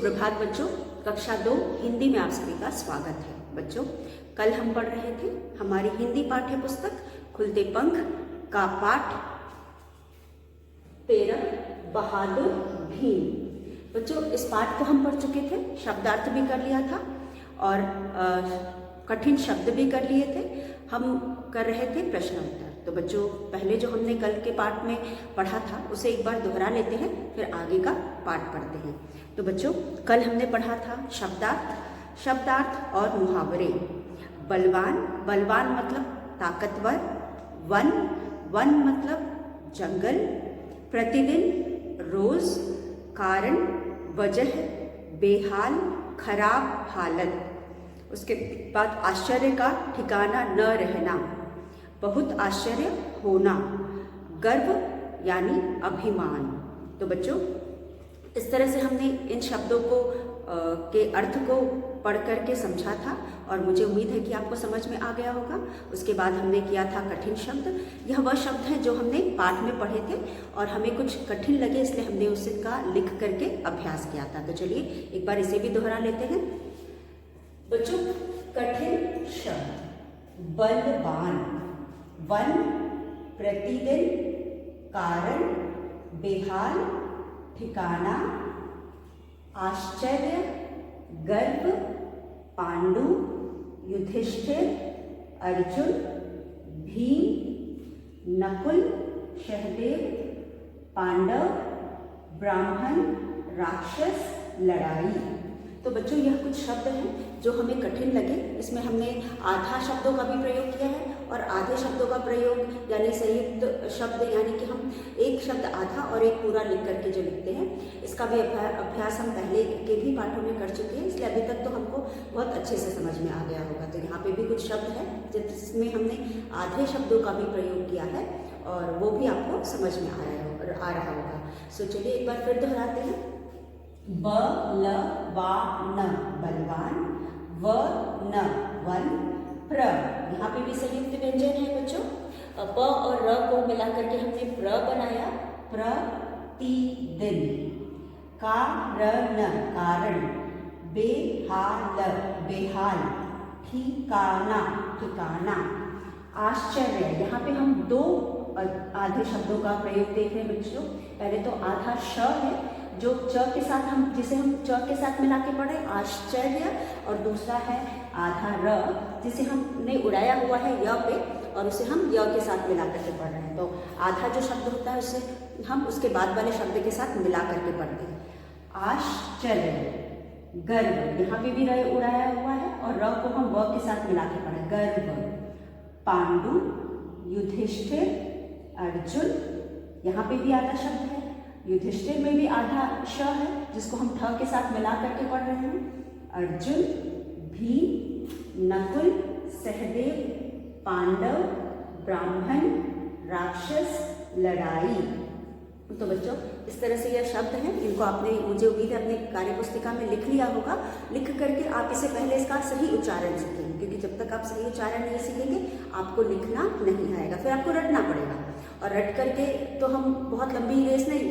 सुप्रभात बच्चों। कक्षा 2 हिंदी में आप सभी का स्वागत है। बच्चों, कल हम पढ़ रहे थे हमारी हिंदी पाठ्य पुस्तक खुलते पंख का पाठ 13 बहादुर भीम। बच्चों, इस पाठ को हम पढ़ चुके थे, शब्दार्थ भी कर लिया था और कठिन शब्द भी कर लिए थे। हम कर रहे थे प्रश्न उत्तर। तो बच्चों, पहले जो हमने कल के पाठ में पढ़ा था उसे एक बार दोहरा लेते हैं, फिर आगे का पाठ पढ़ते हैं। तो बच्चों, कल हमने पढ़ा था शब्दार्थ और मुहावरे। बलवान, बलवान मतलब ताकतवर। वन मतलब जंगल। प्रतिदिन, रोज। कारण, वजह। बेहाल, खराब हालत। उसके बाद आश्चर्य का ठिकाना न रहना। बहुत आश्चर्य होना। गर्व यानी अभिमान। तो बच्चों, इस तरह से हमने इन शब्दों को के अर्थ को पढ़ करके समझा था और मुझे उम्मीद है कि आपको समझ में आ गया होगा। उसके बाद हमने किया था कठिन शब्द। यह वह शब्द हैं जो हमने पाठ में पढ़े थे और हमें कुछ कठिन लगे, इसलिए हमने उसका लिख करके अभ्यास किया था। तो चलिए एक बार इसे भी दोहरा लेते हैं। बच्चों, कठिन शब्द। बलवान, वन, प्रतिदिन, कारण, बेहाल, ठिकाना, आश्चर्य, गर्व, पांडु, युधिष्ठिर, अर्जुन, भीम, नकुल, सहदेव, पांडव, ब्राह्मण, राक्षस, लड़ाई। तो बच्चों, यह कुछ शब्द हैं जो हमें कठिन लगे। इसमें हमने आधा शब्दों का भी प्रयोग किया है और आधे शब्दों का प्रयोग यानी संयुक्त शब्द, यानी कि हम एक शब्द आधा और एक पूरा लिख करके जो लिखते हैं, इसका भी अभ्यास हम पहले के भी पाठों में कर चुके हैं, इसलिए अभी तक तो हमको बहुत अच्छे से समझ में आ गया होगा। तो यहाँ पे भी कुछ शब्द है जिसमें हमने आधे शब्दों का भी प्रयोग किया है और वो भी आपको समझ में आ रहा होगा। सो चलिए एक बार फिर दोहराते हैं। बलवान, बलवान। One, one. प्र, यहाँ पे भी संयुक्त व्यंजन है बच्चों। प और र को मिला करके हमने प्र बनाया। प्रतिदिन। कारण, कारण। बेहाल, बेहाल। ठिकाना, ठिकाना। आश्चर्य, यहाँ पे हम दो आधे शब्दों का प्रयोग देख रहे हैं बच्चों। पहले तो आधा श है जो च के साथ जिसे हम च के साथ मिला के पढ़े, आश्चर्य, और दूसरा है आधा र जिसे हमने उड़ाया हुआ है य पे और उसे हम य के साथ मिला करके पढ़ रहे हैं। तो आधा जो शब्द होता है उसे हम उसके बाद वाले शब्द के साथ मिला करके पढ़ते हैं। आश्चर्य, गर्व, यहाँ पे भी र उड़ाया हुआ है और र को हम व के साथ मिला के पढ़े, गर्व। पांडु, युधिष्ठिर, अर्जुन, यहाँ पे भी आधा शब्द है। युधिष्ठिर में भी आधा श है जिसको हम ठ के साथ मिला करके पढ़ रहे हैं। अर्जुन, भीम, नकुल, सहदेव, पांडव, ब्राह्मण, राक्षस, लड़ाई। तो बच्चों, इस तरह से यह शब्द हैं, इनको आपने, मुझे उम्मीद है, अपनी कार्य पुस्तिका में लिख लिया होगा। लिख करके आप इसे पहले इसका सही उच्चारण सीखेंगे, क्योंकि जब तक आप सही उच्चारण नहीं सीखेंगे आपको लिखना नहीं आएगा, फिर आपको रटना पड़ेगा। और रट करके तो हम बहुत लंबी रेस नहीं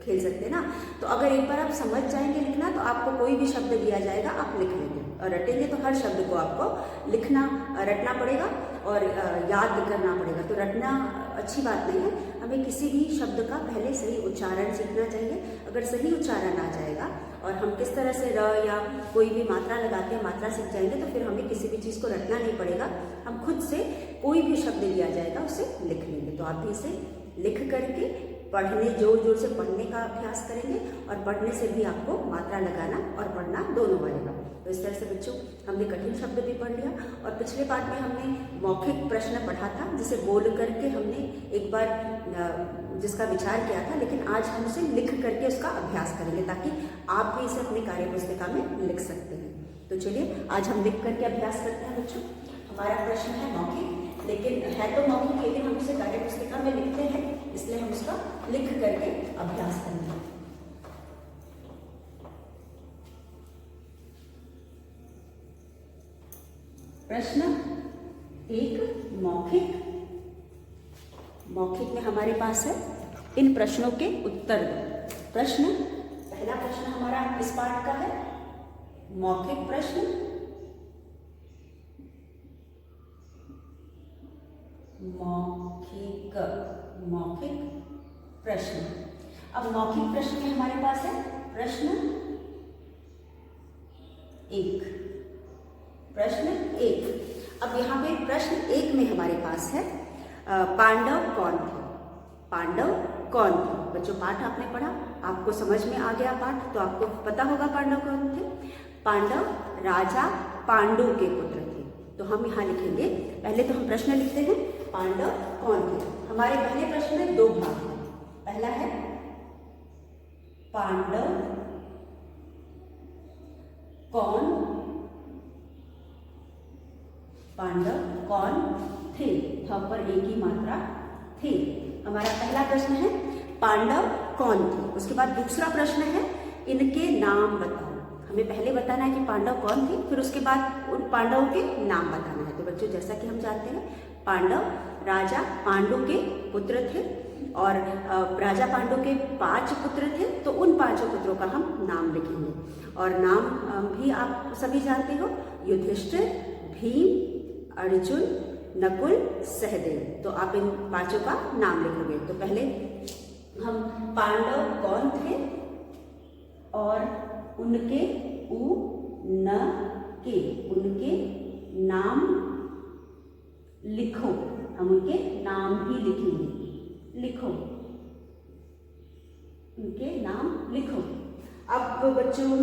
खेल सकते ना। तो अगर एक बार आप समझ जाएंगे लिखना, तो आपको कोई भी शब्द दिया जाएगा आप लिख लेंगे, और रटेंगे तो हर शब्द को आपको रटना पड़ेगा और याद करना पड़ेगा। तो रटना अच्छी बात नहीं है, हमें किसी भी शब्द का पहले सही उच्चारण सीखना चाहिए। अगर सही उच्चारण आ जाएगा और हम किस तरह से र या कोई भी मात्रा लगाते हैं, मात्रा सीख जाएंगे, तो फिर हमें किसी भी चीज़ को रटना नहीं पड़ेगा। हम खुद से कोई भी शब्द लिया जाएगा उसे लिख लेंगे। तो आप भी इसे लिख करके पढ़ने, जोर जोर से पढ़ने का अभ्यास करेंगे और पढ़ने से भी आपको मात्रा लगाना और पढ़ना दोनों आएगा। तो इस तरह से बच्चों, हमने कठिन शब्द भी पढ़ लिया और पिछले पाठ में हमने मौखिक प्रश्न पढ़ा था जिसे बोल करके हमने एक बार जिसका विचार किया था, लेकिन आज हम उसे लिख करके उसका अभ्यास करेंगे ताकि आप भी इसे अपनी कार्य पुस्तिका में लिख सकते हैं। तो चलिए आज हम लिख करके अभ्यास करते हैं बच्चों। हमारा प्रश्न है मौखिक, लेकिन है तो मौखिक, लेकिन हम उसे कार्य पुस्तिका में लिखते हैं, इसलिए हम उसका लिख करके अभ्यास करेंगे। प्रश्न एक, मौखिक। मौखिक में हमारे पास है इन प्रश्नों के उत्तर दो। पहला प्रश्न हमारा इस पाठ का है मौखिक प्रश्न। मौखिक प्रश्न। अब मौखिक प्रश्न में हमारे पास है प्रश्न 1। अब यहाँ पे प्रश्न 1 में हमारे पास है पांडव कौन थे। बच्चों पाठ आपने पढ़ा, आपको समझ में आ गया पाठ, तो आपको पता होगा पांडव कौन थे। पांडव राजा पांडु के पुत्र थे। तो हम यहाँ लिखेंगे, पहले तो हम प्रश्न लिखते हैं पांडव कौन थे। हमारे पहले प्रश्न में 2 भाग हैं। पहला है पांडव कौन थे। थ पर एक ही मात्रा थे। हमारा पहला प्रश्न है पांडव कौन थे। उसके बाद दूसरा प्रश्न है इनके नाम बताओ। हमें पहले बताना है कि पांडव कौन थे, फिर उसके बाद उन पांडवों के नाम बताना है। तो बच्चों जैसा कि हम जानते हैं पांडव राजा पांडु के पुत्र थे और राजा पांडु के 5 पुत्र थे। तो उन 5 पुत्रों का हम नाम लिखेंगे और नाम भी आप सभी जानते हो, युधिष्ठिर, भीम, अर्जुन, नकुल, सहदेव। तो आप इन 5 का नाम लिखोगे। तो पहले हम पांडव कौन थे और उनके उनके नाम लिखो। हम उनके नाम ही लिखेंगे। लिखो, उनके नाम लिखो। अब बच्चों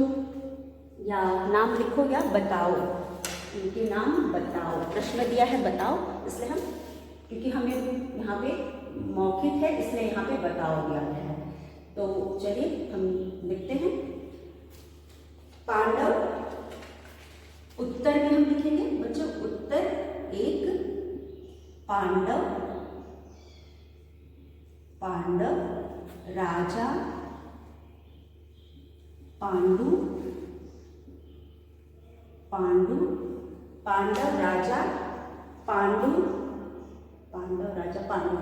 या नाम लिखो या बताओ, इनके नाम बताओ। प्रश्न दिया है बताओ, इसलिए हम, क्योंकि हमें यहाँ पे मौखिक है इसलिए यहाँ पे बताओ दिया गया है। तो चलिए हम लिखते हैं पांडव। उत्तर में हम लिखेंगे बच्चों, उत्तर 1 पांडव राजा पांडु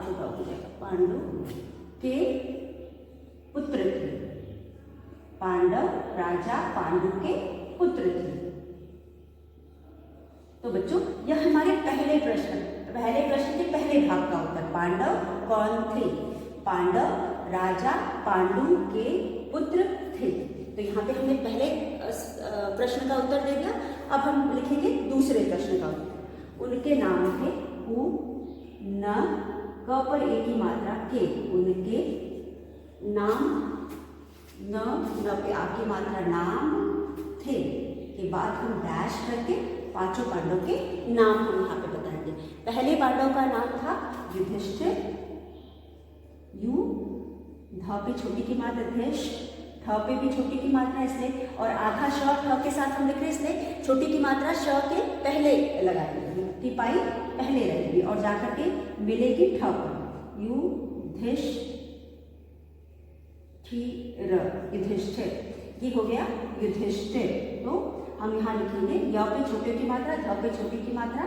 छोटा हो जाएगा, पांडु के पुत्र थे। पांडव राजा पांडु के पुत्र थे। तो बच्चों यह हमारे पहले प्रश्न के पहले भाग का उत्तर। पांडव कौन थे। पांडव राजा पांडु के पुत्र थे। तो यहाँ पे हमने पहले प्रश्न का उत्तर दे दिया। अब हम लिखेंगे दूसरे प्रश्न का उत्तर। उनके नाम थे न क पर एक ही मात्रा के। उनके नाम न पे आ की मात्रा नाम थे के बाद हम डैश करके 5 पांडव के नाम हम यहाँ पे बताएंगे। पहले पांडव का नाम था युधिष्ठिर, यू ध पे छोटी की मात्रा धेश, ठ पे भी छोटी की मात्रा इसलिए, और आधा श ठ के साथ हम लिख रहे हैं इसलिए छोटी की मात्रा श के पहले लगाएंगे, टिपाई पहले रहेगी और जाकर के मिलेगी ठ पर। युधिष्ठिर, ये हो गया युधिष्ठिर। तो हम यहाँ लिखेंगे य पे छोटे की मात्रा, ध पे छोटी की मात्रा,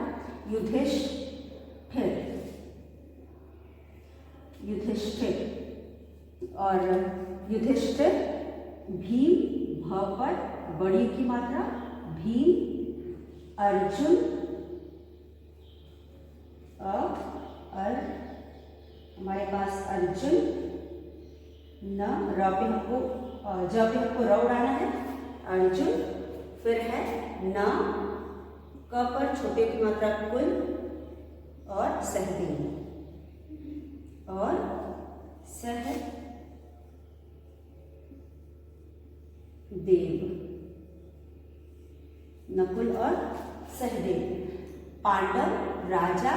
युधिष्ठिर। और युधिष्ठिर। भीम, भ पर बड़ी की मात्रा, भीम। अर्जुन, हमारे पास अर्जुन। न र पे हमको ज पे हमको र उड़ाना है, अर्जुन। फिर है न क पर छोटे की मात्रा कुल और सहदेव। नकुल और सहदेव। पांडव राजा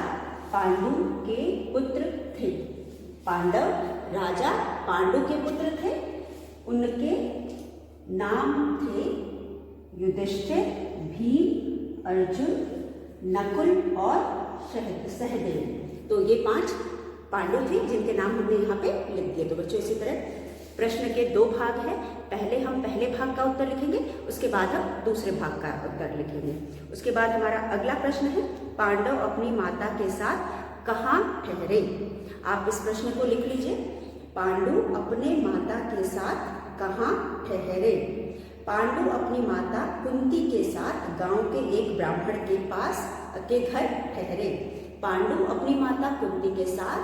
पांडु के पुत्र थे। पांडव राजा पांडु के पुत्र थे। उनके नाम थे युधिष्ठिर, भीम, अर्जुन, नकुल और सहदेव। तो ये 5 पांडव थे जिनके नाम हमने यहाँ पे लिख दिए। तो बच्चों इसी तरह प्रश्न के 2 भाग हैं। पहले हम पहले भाग का उत्तर लिखेंगे, उसके बाद हम दूसरे भाग का उत्तर लिखेंगे। उसके बाद हमारा अगला प्रश्न है पांडव अपनी माता के साथ कहाँ ठहरे। आप इस प्रश्न को लिख लीजिए, पांडु अपने माता के साथ कहाँ ठहरे। पांडु अपनी माता कुंती के साथ गांव के एक ब्राह्मण के पास के घर ठहरे। पांडु अपनी माता कुंती के साथ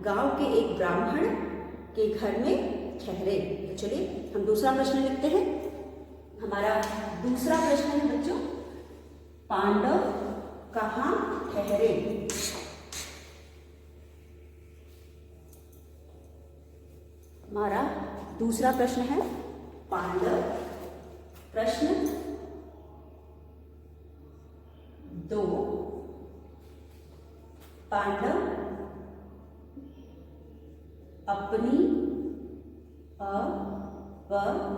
गांव के एक ब्राह्मण के घर में ठहरे। तो चलिए हम दूसरा प्रश्न लिखते हैं। हमारा दूसरा प्रश्न है बच्चों, पांडव कहाँ ठहरे? हमारा दूसरा प्रश्न है पांडव, प्रश्न 2, पांडव अपनी प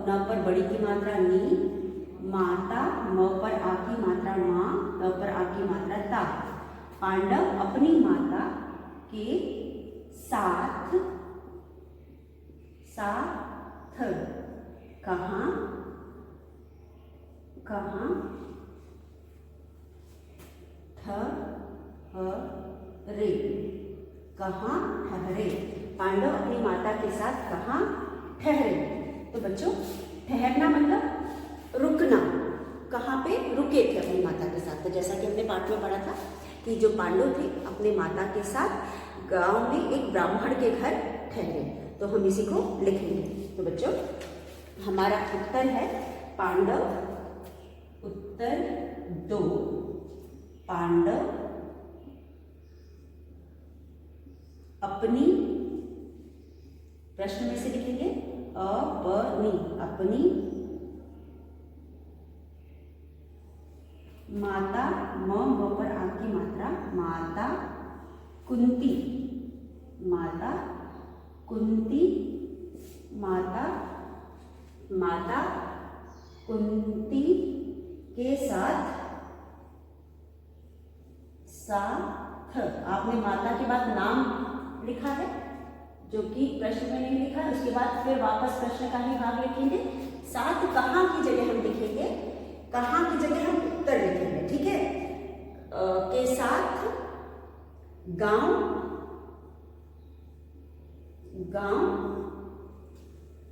न पर बड़ी की मात्रा नी, माता म पर आ की मात्रा माँ, त पर आ की मात्रा ता। पांडव अपनी माता के साथ कहाँ ठहरे? कहाँ ठहरे? पांडव अपनी माता के साथ कहाँ ठहरे? तो बच्चों ठहरना मतलब रुकना, कहाँ पे रुके थे अपनी माता के साथ। तो जैसा कि हमने पाठ में पढ़ा था कि जो पांडव थे अपने माता के साथ गांव में एक ब्राह्मण के घर ठहरे। तो हम इसी को लिखेंगे। तो बच्चों हमारा उत्तर है पांडव, उत्तर 2, पांडव अपनी, प्रश्न में से लिखेंगे अपनी, अपनी माता म पर आ की मात्रा माता कुंती, माता कुंती, माता कुंती के साथ आपने माता के बाद नाम लिखा है जो कि प्रश्न में नहीं लिखा है। उसके बाद फिर वापस प्रश्न का ही भाग लिखेंगे। साथ कहाँ की जगह हम लिखेंगे, कहाँ की जगह हम उत्तर लिखेंगे, ठीक है। के साथ गांव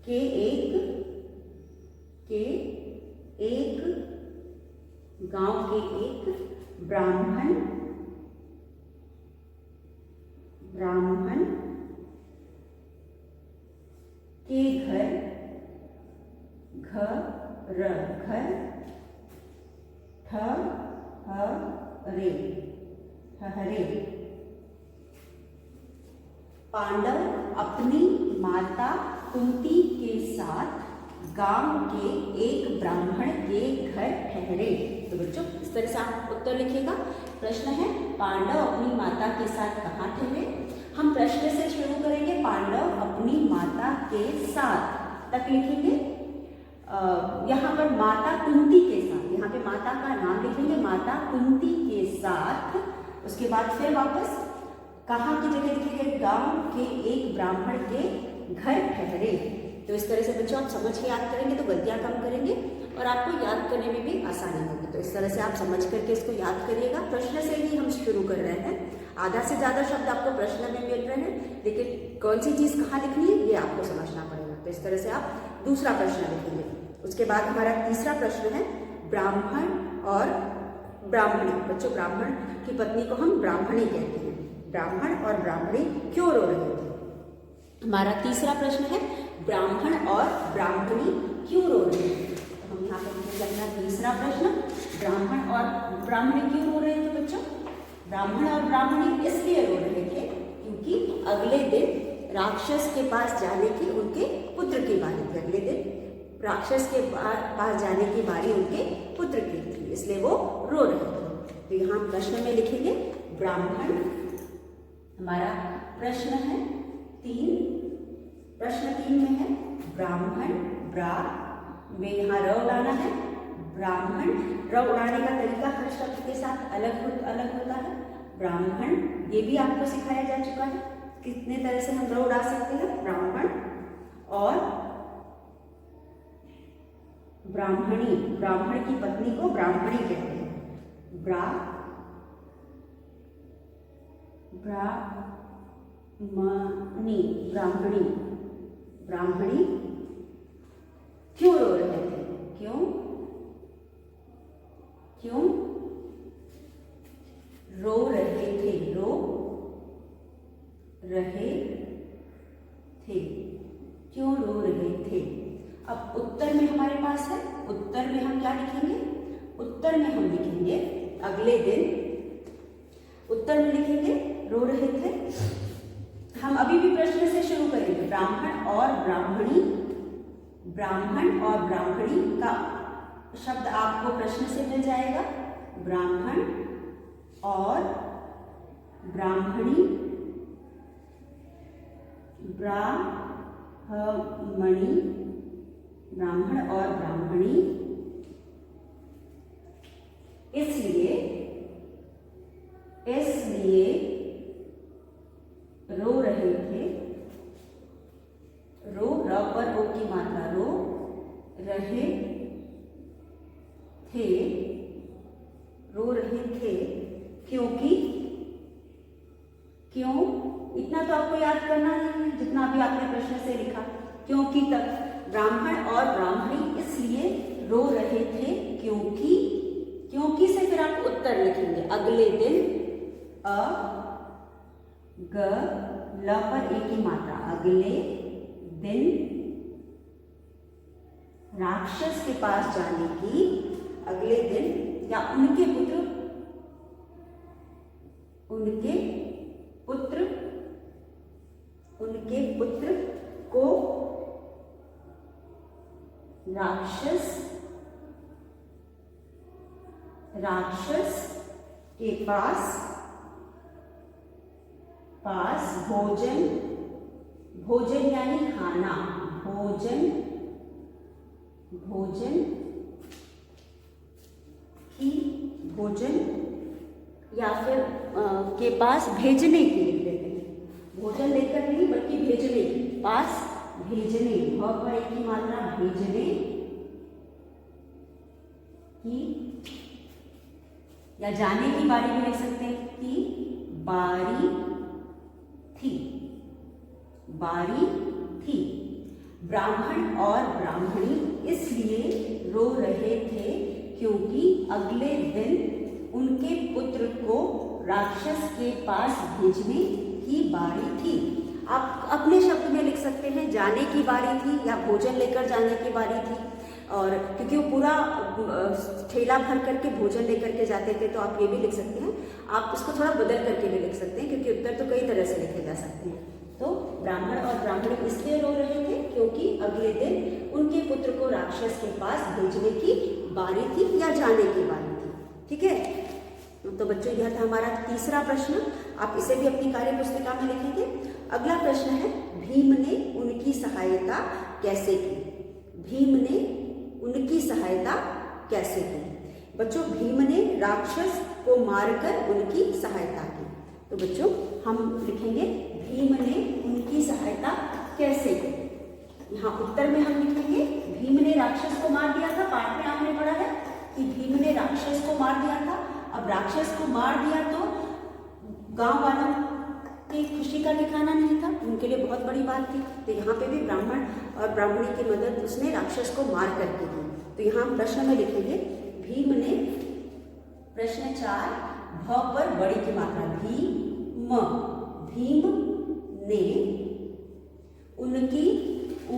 के एक गांव के एक ब्राह्मण के घर ठहरे। पांडव अपनी माता कुंती के साथ गांव के एक ब्राह्मण के घर ठहरे। तो बच्चों इस तरह से आप उत्तर लिखिएगा। प्रश्न है पांडव अपनी माता के साथ कहाँ ठहरे। हम प्रश्न से शुरू करेंगे। पांडव अपनी माता के साथ तक लिखेंगे। यहाँ पर माता कुंती के साथ, यहाँ पे माता का नाम लिखेंगे, माता कुंती के साथ। उसके बाद फिर वापस कहाँ की जगह लिखेंगे, गांव के एक ब्राह्मण के घर ठहरे। तो इस तरह से बच्चों आप समझ के याद करेंगे तो गलतियां कम करेंगे और आपको याद करने में भी आसानी होगी। तो इस तरह से आप समझ करके इसको याद करिएगा। प्रश्न से ही हम शुरू कर रहे हैं। आधा से ज़्यादा शब्द आपको प्रश्न में मिल रहे हैं, लेकिन कौन सी चीज़ कहाँ लिखनी है ये आपको समझना पड़ेगा। तो इस तरह से आप दूसरा प्रश्न लिखेंगे। उसके बाद हमारा तीसरा प्रश्न है ब्राह्मण और ब्राह्मणी। बच्चों ब्राह्मण की पत्नी को हम ब्राह्मणी कहते हैं। ब्राह्मण और ब्राह्मणी क्यों रो रहे थे। हमारा तीसरा प्रश्न है ब्राह्मण और ब्राह्मणी क्यों रो रहे थे। तो हम यहाँ पर लिखेंगे अपना तीसरा प्रश्न, ब्राह्मण और ब्राह्मणी क्यों रो रहे थे। बच्चों ब्राह्मण और ब्राह्मणी इसलिए रो रहे थे क्योंकि अगले दिन राक्षस के पास जाने की उनके पुत्र की बारी थी। अगले दिन राक्षस के पास जाने की बारी उनके पुत्र की थी, इसलिए वो रो रहे थे। तो यहाँ प्रश्न में लिखेंगे ब्राह्मण। हमारा प्रश्न है 3, प्रश्न 3 में है ब्राह्मण, ब्रा में यहाँ र उड़ाना है। ब्राह्मण, र उड़ाने का तरीका हर शब्द के साथ अलग होता है। ब्राह्मण ये भी आपको सिखाया जा चुका है कितने तरह से हम र उड़ा सकते हैं। ब्राह्मण और ब्राह्मणी, ब्राह्मण की पत्नी को ब्राह्मणी कहते हैं। ब्राह्मणी क्यों रो रहे थे। क्यों क्यों रो रहे थे, रो रहे थे, क्यों रो रहे थे। अब उत्तर में हमारे पास है, उत्तर में हम क्या लिखेंगे, उत्तर में हम लिखेंगे अगले दिन, उत्तर में लिखेंगे रो रहे थे। हम अभी भी प्रश्न से शुरू करेंगे। ब्राह्मण और ब्राह्मणी, ब्राह्मण और ब्राह्मणी का शब्द आपको प्रश्न से मिल जाएगा। ब्राह्मण और ब्राह्मणी, ब्राह्मणी, ब्राह्मण और ब्राह्मणी, इसलिए रो रहे थे, रो र पर ओ की मात्रा, रो रहे थे, रो रहे थे क्योंकि, क्यों, इतना तो आपको याद करना नहीं है जितना अभी आपने प्रश्न से लिखा, क्योंकि तक। ब्राह्मण और ब्राह्मणी इसलिए रो रहे थे क्योंकि, क्योंकि से फिर आप उत्तर लिखेंगे अगले दिन, ग ल पर ए की मात्रा, अगले दिन राक्षस के पास जाने की, अगले दिन या उनके पुत्र, उनके पुत्र, उनके पुत्र को राक्षस, राक्षस के पास भोजन, भोजन यानी खाना, भोजन, भोजन की, भोजन या फिर के पास भेजने के लिए देते हैं, भोजन लेकर नहीं बल्कि भेजने, पास भेजने, भ पर एक की मात्रा, भेजने की, या जाने की बारी भी लिख सकते हैं कि बारी थी, बारी थी। ब्राह्मण और ब्राह्मणी इसलिए रो रहे थे क्योंकि अगले दिन उनके पुत्र को राक्षस के पास भेजने की बारी थी। आप अपने शब्द में लिख सकते हैं जाने की बारी थी या भोजन लेकर जाने की बारी थी, और क्योंकि वो पूरा ठेला भर करके भोजन लेकर के जाते थे तो आप ये भी लिख सकते हैं। आप इसको थोड़ा बदल करके भी लिख सकते हैं क्योंकि उत्तर तो कई तरह से लिखे जा सकते हैं। तो ब्राह्मण और ब्राह्मणी इसलिए रो रहे थे क्योंकि अगले दिन उनके पुत्र को राक्षस के पास भेजने की बारी थी या जाने की बारी थी। ठीक है, तो बच्चों यह था हमारा तीसरा प्रश्न। आप इसे भी अपनी कार्य पुस्तिका में लिखेंगे। अगला प्रश्न है, भीम ने उनकी सहायता कैसे की। भीम ने उनकी सहायता कैसे की। बच्चों, भीम ने राक्षस को मारकर उनकी सहायता की। तो बच्चों हम लिखेंगे भीम ने उनकी सहायता कैसे की। यहाँ उत्तर में हम लिखेंगे भीम ने राक्षस को मार दिया था। पाठ में आपने पढ़ा है कि भीम ने राक्षस को मार दिया था। अब राक्षस को मार दिया तो गांव वालों की खुशी का ठिकाना नहीं था, उनके लिए बहुत बड़ी बात थी। तो यहाँ पे भी ब्राह्मण और ब्राह्मणी की मदद उसने राक्षस को मार करके की। तो यहाँ हम प्रश्न में लिखेंगे भीम ने, प्रश्न 4 भ पर बड़ी की मात्रा भीम, भीम ने उनकी, उ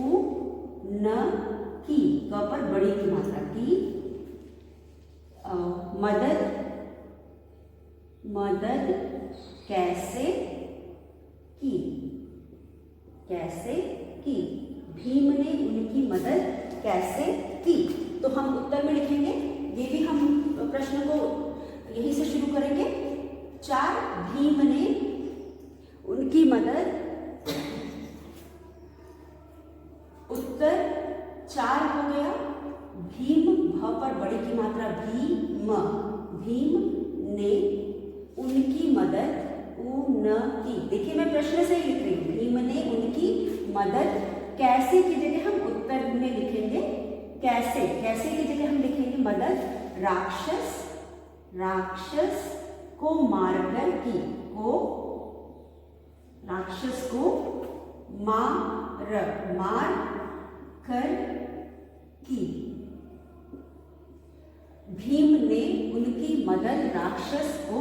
न की, क पर बड़ी की मात्रा की, मदद, मदद कैसे की, कैसे की। भीम ने उनकी मदद कैसे की। तो हम उत्तर में लिखेंगे, ये भी हम प्रश्न को यही से शुरू करेंगे। 4 भीम ने उनकी मदद, उत्तर 4 हो गया। भीम भ पर बड़ी की मात्रा भीम, भीम ने उनकी मदद, उ न की। देखिए मैं प्रश्न से ही लिख रही हूँ। भीम ने उनकी मदद कैसे की जगह हम उत्तर में लिखेंगे कैसे। कैसे की जगह हम लिखेंगे मदद राक्षस, राक्षस को मारकर की, को राक्षस को मार, मार कर की, ने उनकी मदद राक्षस को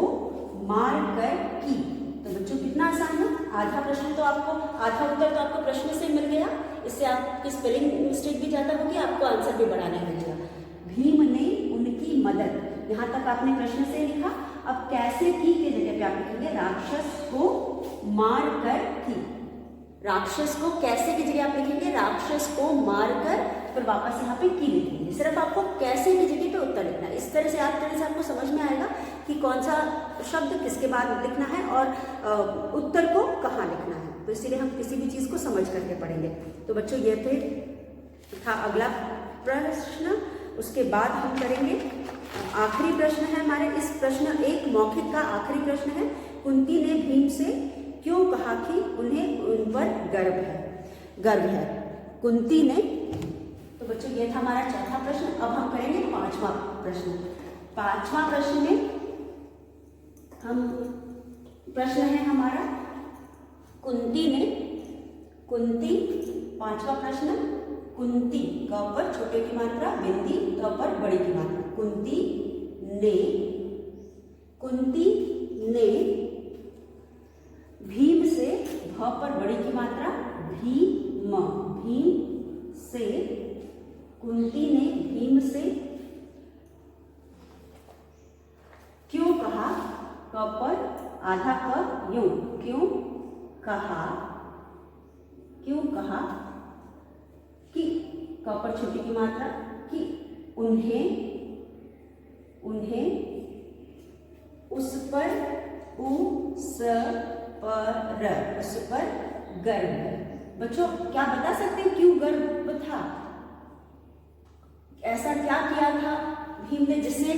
मार कर की। तो बच्चों कितना आसान है, आधा प्रश्न तो आपको, आधा उत्तर तो आपको प्रश्न से मिल गया, इससे आपकी स्पेलिंग मिस्टेक भी ज़्यादा होगी, आपको आंसर भी बढ़ाने मिलेगा। भीम ने उनकी मदद, यहाँ तक आपने प्रश्न से लिखा। अब कैसे की के जगह पे आप लिखेंगे राक्षस को मार कर की। राक्षस को कैसे की जगह आप लिखेंगे राक्षस को मार कर, फिर वापस यहाँ पे की लिखेंगे। सिर्फ आपको कैसे की जगह पे उत्तर लिखना है। इस तरह से आपको समझ में आएगा कि कौन सा शब्द किसके बाद लिखना है और उत्तर को कहाँ लिखना है। तो इसीलिए हम किसी भी चीज़ को समझ करके पढ़ेंगे। तो बच्चों ये था अगला प्रश्न। उसके बाद हम करेंगे आखिरी प्रश्न है हमारे, इस प्रश्न एक मौखिक का आखिरी प्रश्न है। कुंती ने भीम से क्यों कहा कि उन्हें उन पर गर्व है। कुंती ने, तो बच्चों ये था हमारा चौथा प्रश्न। अब हम करेंगे पांचवा प्रश्न। पांचवा प्रश्न में प्रश्न है हमारा पांचवा प्रश्न, कुंती का ऊपर छोटे की मात्रा, बिंदी का ऊपर बड़ी की मात्रा। कुंती ने भीम से, भ पर बड़ी की मात्रा, भीम से, कुंती ने भीम से क्यों कहा, क पर आधा क यूं, क्यों कहा कि, क पर छोटी की मात्रा, कि उन्हें उस पर गर्व है। बच्चों क्या बता सकते हैं क्यों गर्व था, ऐसा क्या किया था भीम ने जिससे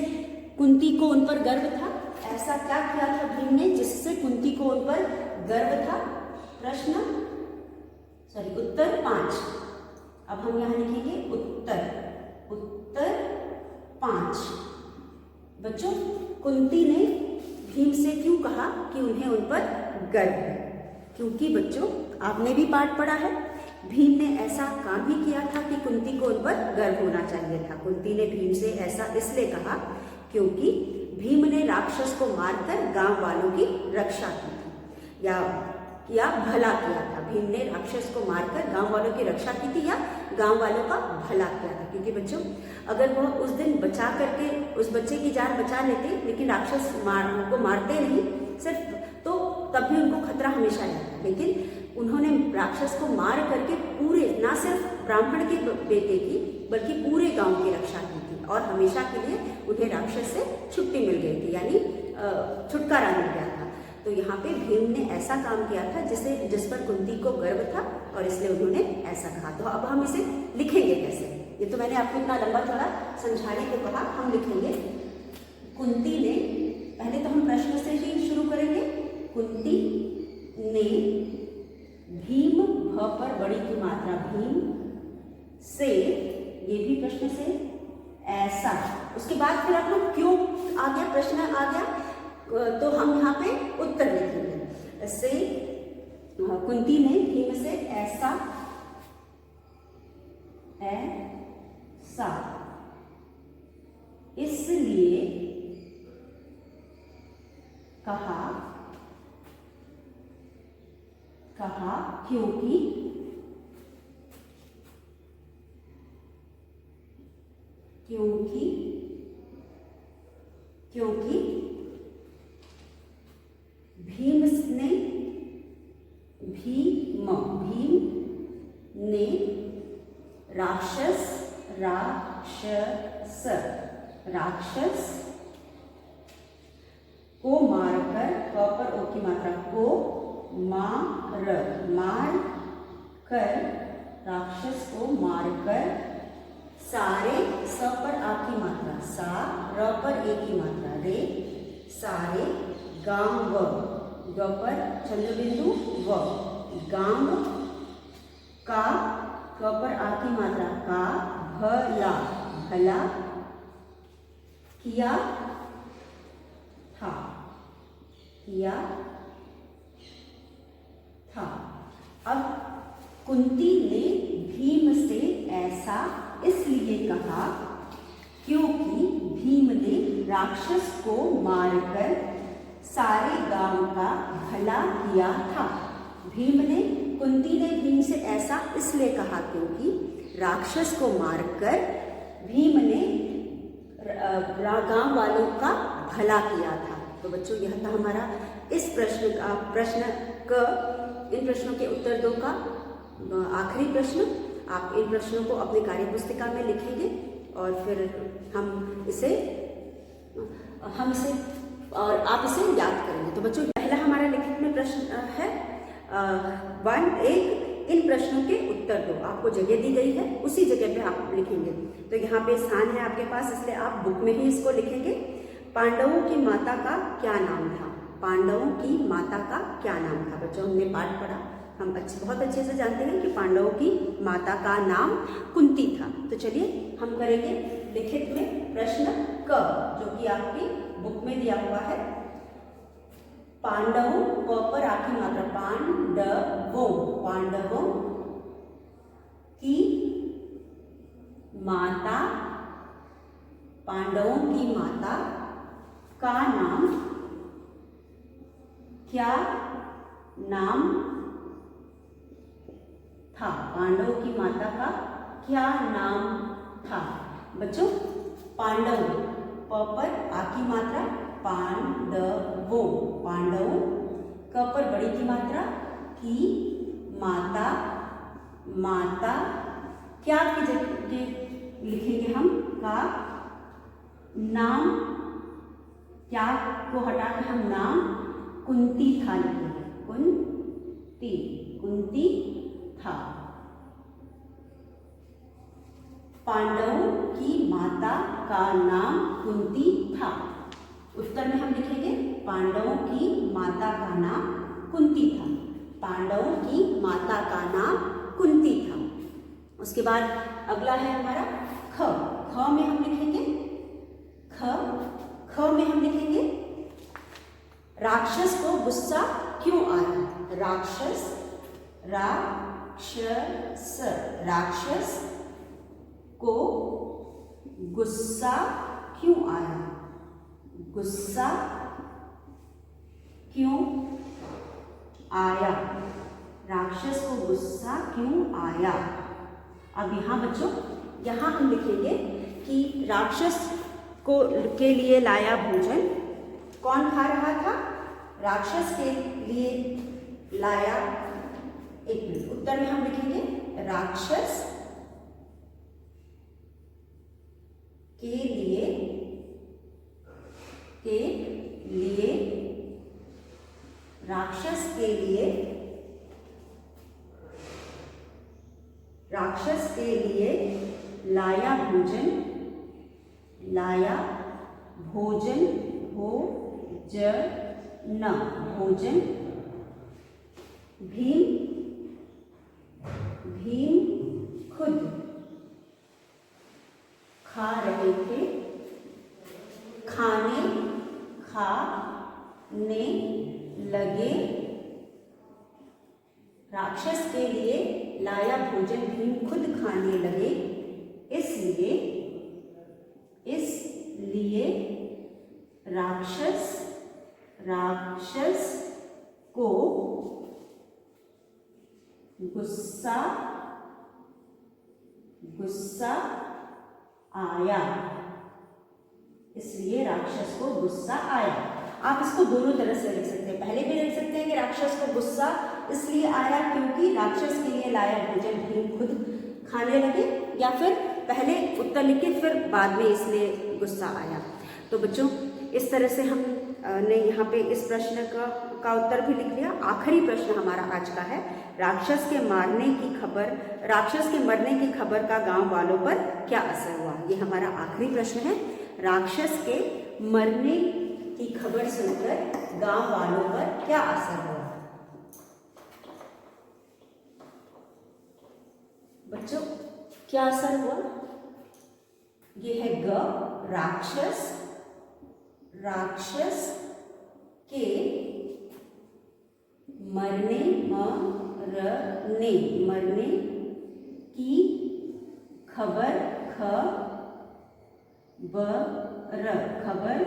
कुंती को उन पर गर्व था? ऐसा क्या किया था भीम ने जिससे कुंती को उन पर गर्व था? उत्तर 5। अब हम यहाँ लिखेंगे उत्तर 5। बच्चों कुंती ने भीम से क्यों कहा कि उन्हें उन पर गर्व है? क्योंकि बच्चों आपने भी पाठ पढ़ा है, भीम ने ऐसा काम ही किया था कि कुंती को उन पर गर्व होना चाहिए था। कुंती ने भीम से ऐसा इसलिए कहा क्योंकि भीम ने राक्षस को मारकर गांव वालों की रक्षा की थी, या भला किया था। भीम ने राक्षस को मारकर गांव वालों की रक्षा की थी या गांव वालों का भला किया था। क्योंकि बच्चों अगर वह उस दिन बचा करके उस बच्चे की जान बचा लेते, लेकिन राक्षस को मारते नहीं सिर्फ, तो तब भी उनको खतरा हमेशा रहता। लेकिन उन्होंने राक्षस को मार करके पूरे, ना सिर्फ ब्राह्मण के बेटे की बल्कि पूरे गांव की रक्षा की थी और हमेशा के लिए उन्हें राक्षस से छुट्टी मिल गई थी, यानी छुटकारा मिल गया था। तो यहाँ पे भीम ने ऐसा काम किया था जिस पर कुंती को गर्व था और इसलिए उन्होंने ऐसा कहा। तो अब हम इसे लिखेंगे कैसे? ये तो मैंने आपको इतना लंबा चौड़ा समझाने को कहा। हम लिखेंगे कुंती ने, पहले तो हम प्रश्न से ही शुरू करेंगे। कुंती ने भीम, भ पर बड़ी की मात्रा भीम से, ये भी प्रश्न से, ऐसा। उसके बाद फिर आप लोग क्यों आ गया, प्रश्न आ गया, तो हम यहाँ पे उत्तर लिखेंगे। से कुंती ने भीम से ऐसा इसलिए कहा क्योंकि भीम ने राक्षस को मारकर, क पर ओ की मात्रा, को मार कर, राक्षस को मारकर, सारे, स पर आ की मात्रा, सा, र पर ए की मात्रा, रे, सारे गांव, ग पर चंद्रबिंदु व, गांव का, क पर आ की मात्रा, का, भला किया था। अब कुंती ने भीम से ऐसा इसलिए कहा क्योंकि भीम ने राक्षस को मारकर सारे गांव का भला किया था। भीम ने, कुंती ने भीम से ऐसा इसलिए कहा क्योंकि राक्षस को मारकर भीम ने गांव वालों का भला किया था। तो बच्चों यह था हमारा इस प्रश्न का इन प्रश्नों के उत्तर दो का आखिरी प्रश्न। आप इन प्रश्नों को अपनी कार्यपुस्तिका में लिखेंगे और फिर हम इसे और आप इसे याद करेंगे। तो बच्चों पहला हमारा लिखित में प्रश्न है 1 इन प्रश्नों के उत्तर दो। आपको जगह दी गई है, उसी जगह पे आप लिखेंगे। तो यहाँ पे स्थान है आपके पास, इसलिए आप बुक में ही इसको लिखेंगे। पांडवों की माता का क्या नाम था? पांडवों की माता का क्या नाम था? बच्चों हमने पाठ पढ़ा, हम बहुत अच्छे से जानते हैं कि पांडवों की माता का नाम कुंती था। तो चलिए हम करेंगे लिखित में प्रश्न क, जो कि आपकी बुक में दिया हुआ है। पांडवों, प पर आखिरी मात्रा, पांडवों की माता, पांडवों की माता का नाम, क्या नाम था? पांडवों की माता का क्या नाम था? बच्चों पांडव, प पर आखिरी मात्रा, पांडवों, पांडवों, क पर बड़ी की मात्रा, की माता, माता, क्या की जगह लिखेंगे हम? का नाम, क्या को हटाकर हम नाम कुंती था लिखेंगे। कुंती, कुंती था। पांडवों की माता का नाम कुंती था। उत्तर में हम लिखेंगे पांडवों की माता का नाम कुंती था। पांडवों की माता का नाम कुंती था। उसके बाद अगला है हमारा ख। ख में हम लिखेंगे ख में हम लिखेंगे राक्षस को गुस्सा क्यों आया? राक्षस, राक्षस को गुस्सा क्यों आया? गुस्सा क्यों आया? राक्षस को गुस्सा क्यों आया? अब यहाँ बच्चों, यहाँ हम लिखेंगे कि राक्षस के लिए लाया भोजन कौन खा रहा था? राक्षस के लिए लाया, एक मिनट, उत्तर में हम लिखेंगे राक्षस के लिए राक्षस के लिए लाया भोजन, भोजन भीम खुद खा रहे थे, खाने लगे। राक्षस के लिए लाया भोजन भीम खुद खाने लगे, इसलिए राक्षस को गुस्सा आया। इसलिए राक्षस को गुस्सा आया। आप इसको दोनों तरह से लिख सकते हैं। पहले भी लिख सकते हैं कि राक्षस को गुस्सा इसलिए आया क्योंकि राक्षस के लिए लाया भोजन भीम खुद खाने लगे, या फिर पहले उत्तर लिखे फिर बाद में इसलिए गुस्सा आया। तो बच्चों इस तरह से हम ने यहाँ पे इस प्रश्न का उत्तर भी लिख लिया। आखिरी प्रश्न हमारा आज का है, राक्षस के मरने की खबर का गांव वालों पर क्या असर हुआ? ये हमारा आखिरी प्रश्न है। राक्षस के मरने की खबर सुनकर गांव वालों पर क्या असर हुआ? बच्चों क्या असर हुआ? ये है ग, राक्षस के मरने की खबर खबर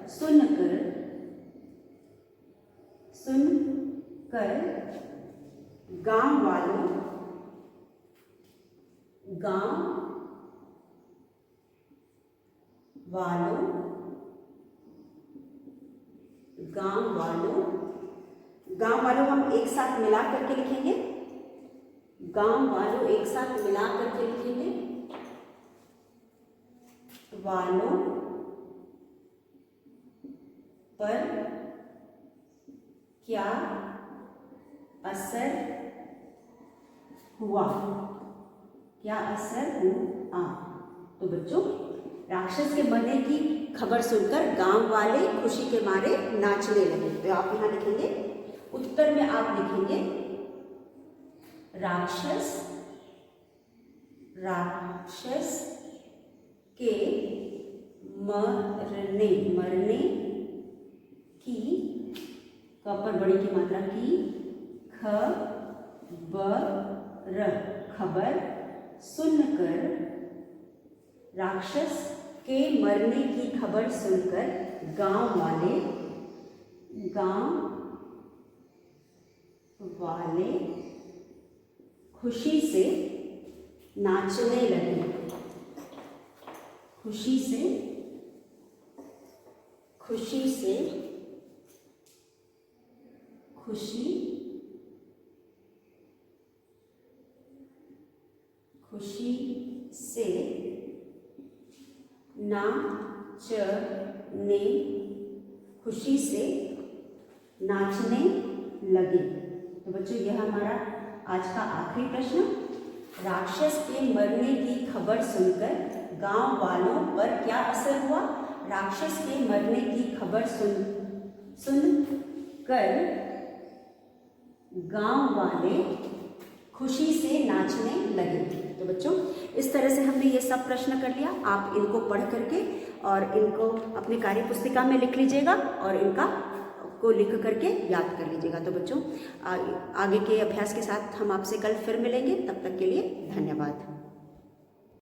सुनकर गांव वालों हम एक साथ मिला करके लिखेंगे। गांव वालों एक साथ मिला करके लिखेंगे। वालों पर क्या असर हुआ? क्या असर हुआ? तो बच्चों, राक्षस के मरने की खबर सुनकर गांव वाले खुशी के मारे नाचने लगे। तो आप यहां लिखेंगे, उत्तर में आप लिखेंगे राक्षस के मरने की, पर बड़ी की मात्रा की, खबर सुनकर, राक्षस के मरने की खबर सुनकर गांव वाले खुशी से नाचने लगे। खुशी से नाचने लगे। तो बच्चों, यह हमारा आज का आखिरी प्रश्न। राक्षस के मरने की खबर सुनकर गांव वालों पर क्या असर हुआ? राक्षस के मरने की खबर सुनकर गांव वाले खुशी से नाचने लगे। तो बच्चों, इस तरह से हमने ये सब प्रश्न कर लिया। आप इनको पढ़ करके और इनको अपनी कार्य पुस्तिका में लिख लीजिएगा और इनका को लिख करके याद कर लीजिएगा। तो बच्चों, आगे के अभ्यास के साथ हम आपसे कल फिर मिलेंगे। तब तक के लिए धन्यवाद।